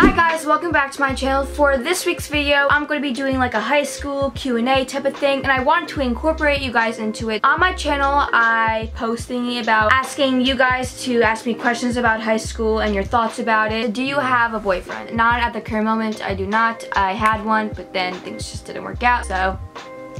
Hi guys, welcome back to my channel. For this week's video, I'm going to be doing like a high school Q&A type of thing, and I want to incorporate you guys into it. On my channel, I post thingy about asking you guys to ask me questions about high school and your thoughts about it. Do you have a boyfriend? Not at the current moment, I do not. I had one, but then things just didn't work out, so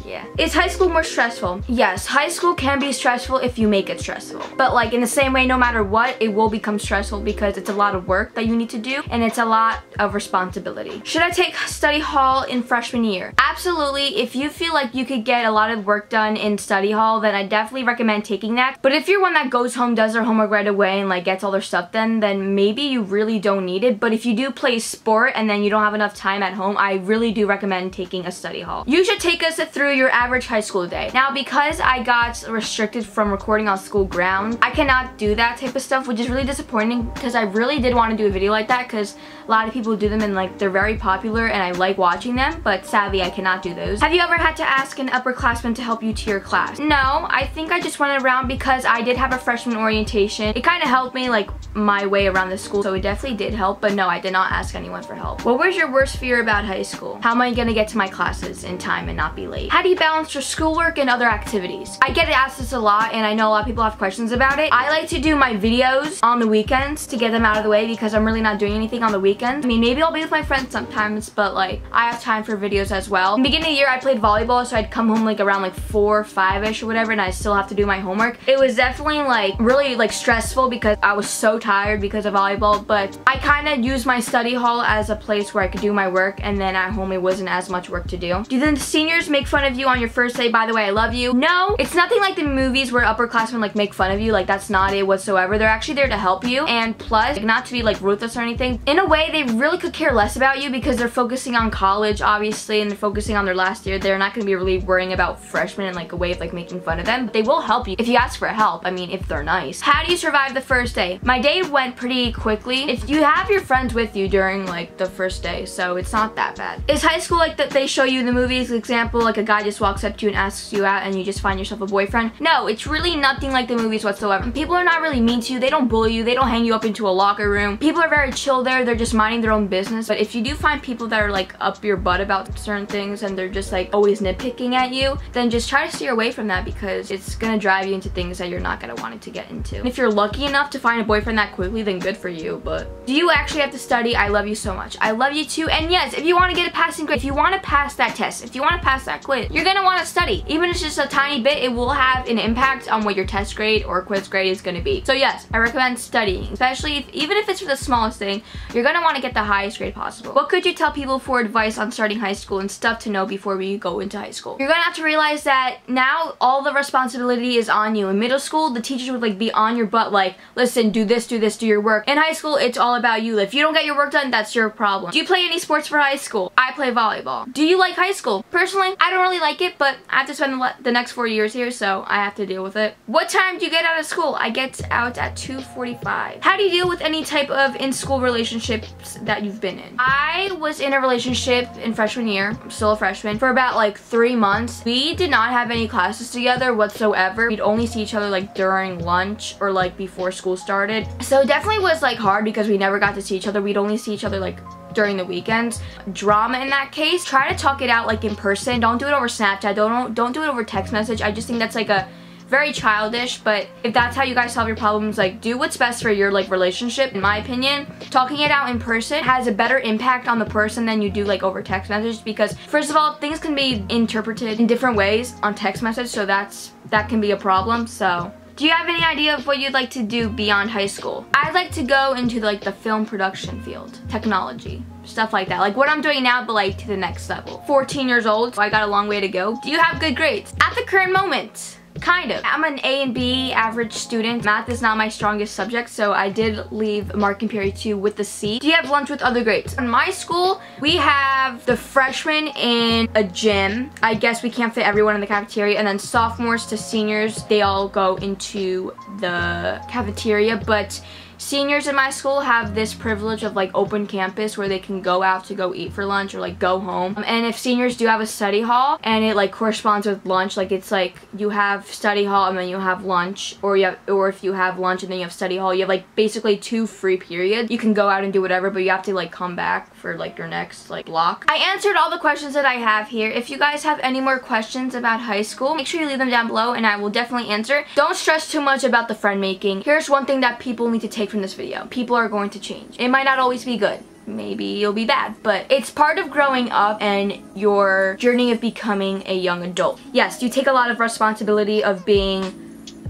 yeah. Is high school more stressful? Yes, high school can be stressful if you make it stressful. But like in the same way, no matter what, it will become stressful because it's a lot of work that you need to do and it's a lot of responsibility. Should I take study hall in freshman year? Absolutely. If you feel like you could get a lot of work done in study hall, then I definitely recommend taking that. But if you're one that goes home, does their homework right away and like gets all their stuff done, then maybe you really don't need it. But if you do play sport and then you don't have enough time at home, I really do recommend taking a study hall. You should take us through your average high school day. Now, because I got restricted from recording on school grounds, I cannot do that type of stuff, which is really disappointing because I really did want to do a video like that because a lot of people do them and like they're very popular and I like watching them, but sadly I cannot do those. Have you ever had to ask an upperclassman to help you to your class? No, I think I just went around because I did have a freshman orientation. It kind of helped me like my way around the school, so it definitely did help, but no, I did not ask anyone for help. What was your worst fear about high school? How am I gonna get to my classes in time and not be late? How do you balance your schoolwork and other activities? I get asked this a lot and I know a lot of people have questions about it. I like to do my videos on the weekends to get them out of the way because I'm really not doing anything on the weekends. I mean, maybe I'll be with my friends sometimes, but like I have time for videos as well. In the beginning of the year I played volleyball, so I'd come home like around like 4 or 5ish or whatever, and I still have to do my homework. It was definitely like really like stressful because I was so tired because of volleyball, but I kind of used my study hall as a place where I could do my work, and then at home it wasn't as much work to do. Do the seniors make fun of you on your first day? By the way, I love you. No, it's nothing like the movies where upperclassmen like make fun of you. Like that's not it whatsoever. They're actually there to help you, and plus, like, not to be like ruthless or anything. In a way, they really could care less about you because they're focusing on college, obviously, and they're focusing on their last year. They're not going to be really worrying about freshmen and like a way of like making fun of them. But they will help you if you ask for help. I mean, if they're nice. How do you survive the first day? My day went pretty quickly. If you have your friends with you during like the first day, so it's not that bad. Is high school like that they show you in the movies? Example, like a guy just walks up to you and asks you out and you just find yourself a boyfriend? No, it's really nothing like the movies whatsoever. People are not really mean to you. They don't bully you. They don't hang you up into a locker room. People are very chill there. They're just minding their own business. But if you do find people that are like up your butt about certain things and they're just like always nitpicking at you, then just try to steer away from that because it's gonna drive you into things that you're not gonna want it to get into. And if you're lucky enough to find a boyfriend that quickly, then good for you. But do you actually have to study? I love you so much. I love you too. And yes, if you want to get a passing grade, if you want to pass that test, if you want to pass that quiz, you're gonna want to study. Even if it's just a tiny bit, it will have an impact on what your test grade or quiz grade is going to be. So yes, I recommend studying, especially even if it's for the smallest thing. You're going to want to get the highest grade possible. What could you tell people for advice on starting high school and stuff to know before we go into high school? You're going to have to realize that now all the responsibility is on you. In middle school, the teachers would like be on your butt like, listen, do this, do your work. In high school, it's all about you. If you don't get your work done, that's your problem. Do you play any sports for high school? I play volleyball. Do you like high school? Personally, I don't really like it, but I have to spend the next 4 years here, so I have to deal with it. What time do you get out of school? I get out at 2:45. How do you deal with any type of in-school relationships that you've been in? I was in a relationship in freshman year. I'm still a freshman. For about like 3 months. We did not have any classes together whatsoever. We'd only see each other like during lunch or like before school started. So it definitely was like hard because we never got to see each other. We'd only see each other like during the weekends. Drama in that case, try to talk it out like in person. Don't do it over Snapchat. Don't do it over text message. I just think that's like a very childish, but if that's how you guys solve your problems, like do what's best for your like relationship. In my opinion, talking it out in person has a better impact on the person than you do like over text message, because first of all, things can be interpreted in different ways on text message, so that can be a problem. So do you have any idea of what you'd like to do beyond high school? I'd like to go into like the film production field, technology, stuff like that. Like what I'm doing now, but like to the next level. 14 years old, so I got a long way to go. Do you have good grades? At the current moment, kind of. I'm an A and B average student. Math is not my strongest subject, so I did leave marking period 2 with the C. Do you have lunch with other grades? In my school, we have the freshmen in a gym. I guess we can't fit everyone in the cafeteria, and then sophomores to seniors, they all go into the cafeteria, but Seniors in my school have this privilege of like open campus where they can go out to go eat for lunch or like go home. And if seniors do have a study hall and it like corresponds with lunch, like it's like you have study hall and then you have lunch, or if you have lunch and then you have study hall, you have like basically 2 free periods. You can go out and do whatever, but you have to like come back for like your next like block. I answered all the questions that I have here. If you guys have any more questions about high school, make sure you leave them down below and I will definitely answer. Don't stress too much about the friend making. Here's one thing that people need to take from this video. People are going to change. It might not always be good. Maybe you'll be bad, but it's part of growing up and your journey of becoming a young adult. Yes, you take a lot of responsibility of being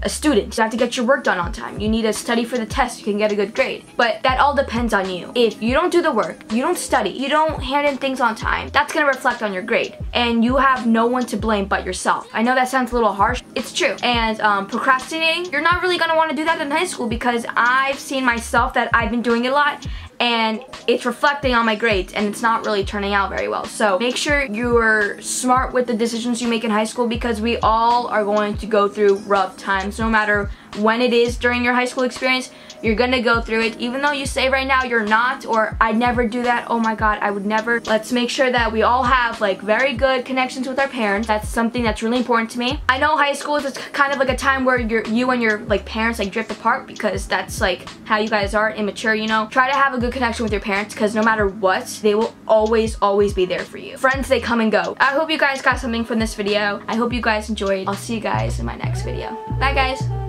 a student. You have to get your work done on time. You need to study for the test. You can get a good grade. But that all depends on you. If you don't do the work, you don't study, you don't hand in things on time, that's gonna reflect on your grade. And you have no one to blame but yourself. I know that sounds a little harsh. It's true. And procrastinating, you're not really gonna want to do that in high school because I've seen myself that I've been doing it a lot and it's reflecting on my grades and it's not really turning out very well. So make sure you're smart with the decisions you make in high school because we all are going to go through rough times. No matter when it is during your high school experience, you're gonna go through it. Even though you say right now you're not, or I'd never do that, oh my god, I would never. Let's make sure that we all have like very good connections with our parents. That's something that's really important to me. I know high school is kind of like a time where you and your like parents like drift apart because that's like how you guys are, immature, you know. Try to have a good connection with your parents because no matter what, they will always be there for you. Friends, they come and go. I hope you guys got something from this video. I hope you guys enjoyed. I'll see you guys in my next video. Bye guys.